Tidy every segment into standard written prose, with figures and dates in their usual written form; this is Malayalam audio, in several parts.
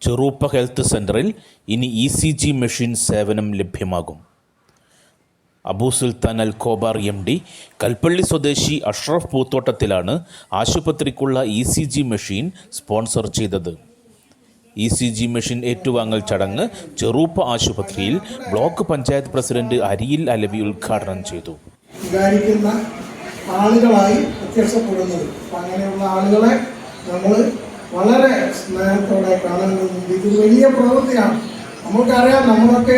ചെറൂപ്പ ഹെൽത്ത് സെൻ്ററിൽ ഇനി ECG മെഷീൻ സേവനം ലഭ്യമാകും. അബൂ സുൽത്താൻ അൽ കോബാർ MD, കൽപ്പള്ളി സ്വദേശി അഷ്റഫ് പൂത്തോട്ടത്തിലാണ് ആശുപത്രിക്കുള്ള ECG മെഷീൻ സ്പോൺസർ ചെയ്തത്. ECG മെഷീൻ ഏറ്റുവാങ്ങൽ ചടങ്ങ് ചെറൂപ്പ ആശുപത്രിയിൽ ബ്ലോക്ക് പഞ്ചായത്ത് പ്രസിഡന്റ് അരിയിൽ അലവി ഉദ്ഘാടനം ചെയ്തു. ആളുകളായി വ്യത്യാസപ്പെടുന്നത്. അങ്ങനെയുള്ള ആളുകളെ നമ്മൾ വളരെ സ്നേഹത്തോടെ കാണുന്നുണ്ട്. ഇത് വലിയ പ്രവൃത്തിയാണ്. നമുക്കറിയാം, നമ്മളൊക്കെ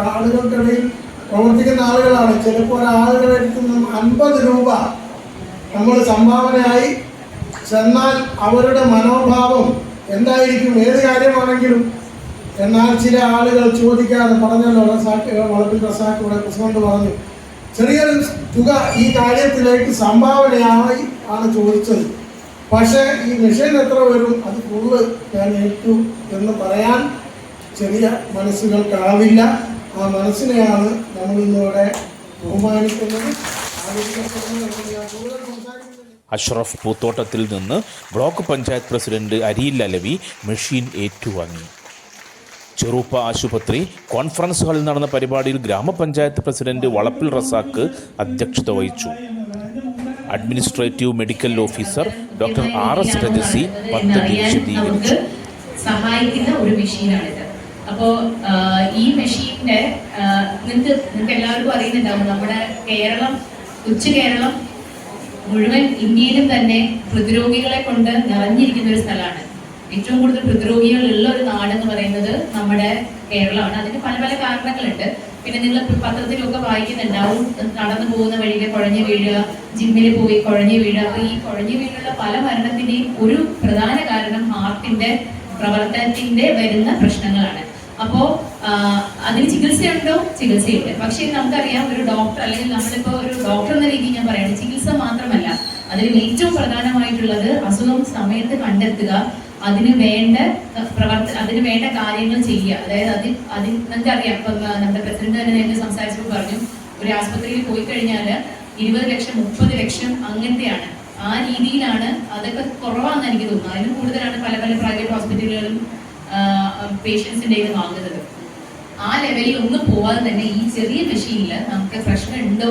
ആളുകൾക്കിടയിൽ പ്രവർത്തിക്കുന്ന ആളുകളാണ്. ചിലപ്പോൾ ആളുകളുടെ അടുത്ത് നിന്നും 50 രൂപ നമ്മൾ സംഭാവനയായി ചെന്നാൽ അവരുടെ മനോഭാവം എന്തായിരിക്കും, ഏത് കാര്യമാണെങ്കിലും. എന്നാൽ ചില ആളുകൾ ചോദിക്കാതെ പറഞ്ഞല്ലോ, വളപ്പിൽ റസാഖ് ഇവിടെ പ്രസിഡന്റ് പറഞ്ഞു, ചെറിയൊരു തുക ഈ കാര്യത്തിലേക്ക് സംഭാവനയായി ആണ് ചോദിച്ചത്. പക്ഷേ ഈ മെഷീൻ എത്ര വരും, അത് ഫുള്ള് ഞാൻ ഏറ്റു എന്ന് പറയാൻ ചെറിയ മനസ്സുകൾക്കാവില്ല. ആ മനസ്സിനെയാണ് നമ്മൾ ഇന്നിവിടെ ബഹുമാനിക്കുന്നത്. അഷ്റഫ് പൂത്തോട്ടത്തിൽ നിന്ന് ബ്ലോക്ക് പഞ്ചായത്ത് പ്രസിഡന്റ് അരിയിൽ അലവി മെഷീൻ ഏറ്റുവാങ്ങി. ചെറൂപ്പ ആശുപത്രി കോൺഫറൻസ് ഹാളിൽ നടന്ന പരിപാടിയിൽ ഗ്രാമപഞ്ചായത്ത് പ്രസിഡന്റ് വളപ്പിൽ റസാഖ് അധ്യക്ഷത വഹിച്ചു. Administrative medical officer doctor RS Rajasi പദ്ധതി വിശദീകരിച്ചു. സഹായിക്കുന്ന ഒരു മെഷീനാണിത്. അപ്പോൾ ഈ മെഷീന്റെ നിങ്ങൾക്ക് എല്ലാവർക്കും അറിയുന്നുണ്ടാവും, നമ്മുടെ കേരളം, കേരളം മുഴുവൻ ഇന്ത്യയിലും തന്നെ ഹൃദ്രോഗികളെ കൊണ്ട് നിറഞ്ഞിരിക്കുന്ന ഒരു സ്ഥലമാണ്. ഏറ്റവും കൂടുതൽ ഹൃദ്രോഗികൾ ഉള്ള ഒരു നാടെന്ന് പറയുന്നത് നമ്മുടെ കേരളമാണ്. അതിന് പല പല കാരണങ്ങളുണ്ട്. പിന്നെ നിങ്ങൾ പത്രത്തിലൊക്കെ വായിക്കുന്നുണ്ടാവും, നടന്നു പോകുന്ന വഴിയിൽ കുഴഞ്ഞു വീഴുക, ജിമ്മിൽ പോയി കുഴഞ്ഞു വീഴുക. അപ്പൊ ഈ കുഴഞ്ഞു വീഴുള്ള പല മരണത്തിന്റെയും ഒരു പ്രധാന കാരണം ഹാർട്ടിന്റെ പ്രവർത്തനത്തിന്റെ വരുന്ന പ്രശ്നങ്ങളാണ്. അപ്പോ അതിന് ചികിത്സയുണ്ടോ? ചികിത്സയുണ്ട്. പക്ഷേ നമുക്കറിയാം, ഒരു ഡോക്ടർ, അല്ലെങ്കിൽ നമ്മളിപ്പോ ഒരു ഡോക്ടർ എന്ന രീതിയിൽ ഞാൻ പറയാണ്, ചികിത്സ മാത്രമല്ല, അതിൽ ഏറ്റവും പ്രധാനമായിട്ടുള്ളത് അസുഖം സമയത്ത് കണ്ടെത്തുക, അതിന് വേണ്ട കാര്യങ്ങൾ ചെയ്യുക. അതായത് നമുക്കറിയാം, ഇപ്പം നമ്മുടെ പ്രസിഡന്റ് തന്നെ നേരത്തെ സംസാരിച്ചപ്പോൾ പറഞ്ഞു, ഒരു ആസ്പത്രിയിൽ പോയി കഴിഞ്ഞാൽ 20 ലക്ഷം 30 ലക്ഷം അങ്ങനത്തെയാണ്. ആ രീതിയിലാണ്. അതൊക്കെ കുറവാണെന്ന് എനിക്ക് തോന്നുന്നു. അതിന് കൂടുതലാണ് പല പല പ്രൈവറ്റ് ഹോസ്പിറ്റലുകളും പേഷ്യൻസിൻ്റെ കയ്യിൽ വാങ്ങുന്നത്. ആ ലെവലിൽ ഒന്നും പോവാതെ തന്നെ ഈ ചെറിയ മെഷീനിൽ നമുക്ക് പ്രശ്നം ഉണ്ടോ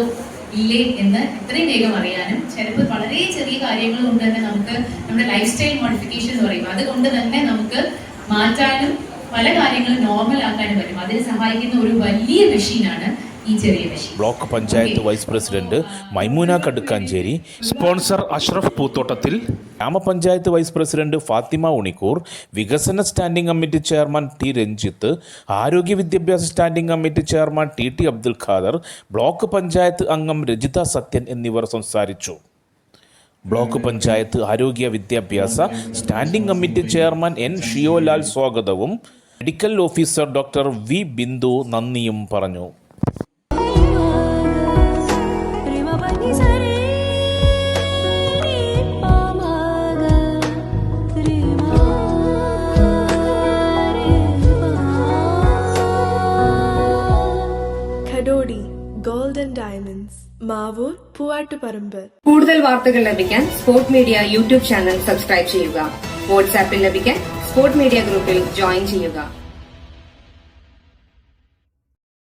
ഇല്ലേ എന്ന് എത്രയും വേഗം അറിയാനും, ചിലപ്പോൾ വളരെ ചെറിയ കാര്യങ്ങൾ കൊണ്ട് തന്നെ നമുക്ക് നമ്മുടെ ലൈഫ് സ്റ്റൈൽ മോഡിഫിക്കേഷൻ എന്ന് പറയും, അതുകൊണ്ട് തന്നെ നമുക്ക് മാറ്റാനും പല കാര്യങ്ങളും നോർമൽ ആക്കാനും പറ്റും. അതിന് സഹായിക്കുന്ന ഒരു വലിയ മെഷീനാണ് ഈ ചെറിയ machine. Block panchayat vice president Maimoona Kadukkancheri, sponsor Ashraf Poothottathil, ഗ്രാമപഞ്ചായത്ത് വൈസ് പ്രസിഡന്റ് ഫാത്തിമ ഉണിക്കൂർ, വികസന standing committee chairman T Ranjith, ആരോഗ്യ വിദ്യാഭ്യാസ standing committee chairman TT Abdul Khader, block panchayat അംഗം രജിത സത്യൻ എന്നിവർ സംസാരിച്ചു. ബ്ലോക്ക് പഞ്ചായത്ത് ആരോഗ്യ വിദ്യാഭ്യാസ standing committee chairman N Shiyolal സ്വാഗതവും medical officer doctor V Bindu നന്ദിയും പറഞ്ഞു. Golden diamonds, Mavoor, Poovattuparamba. കൂടുതൽ വാർത്തകൾ ലഭിക്കാൻ sport media YouTube channel subscribe ചെയ്യുക. വാട്സാപ്പിൽ ലഭിക്കാൻ സ്പോർട് മീഡിയ ഗ്രൂപ്പിൽ ജോയിൻ ചെയ്യുക.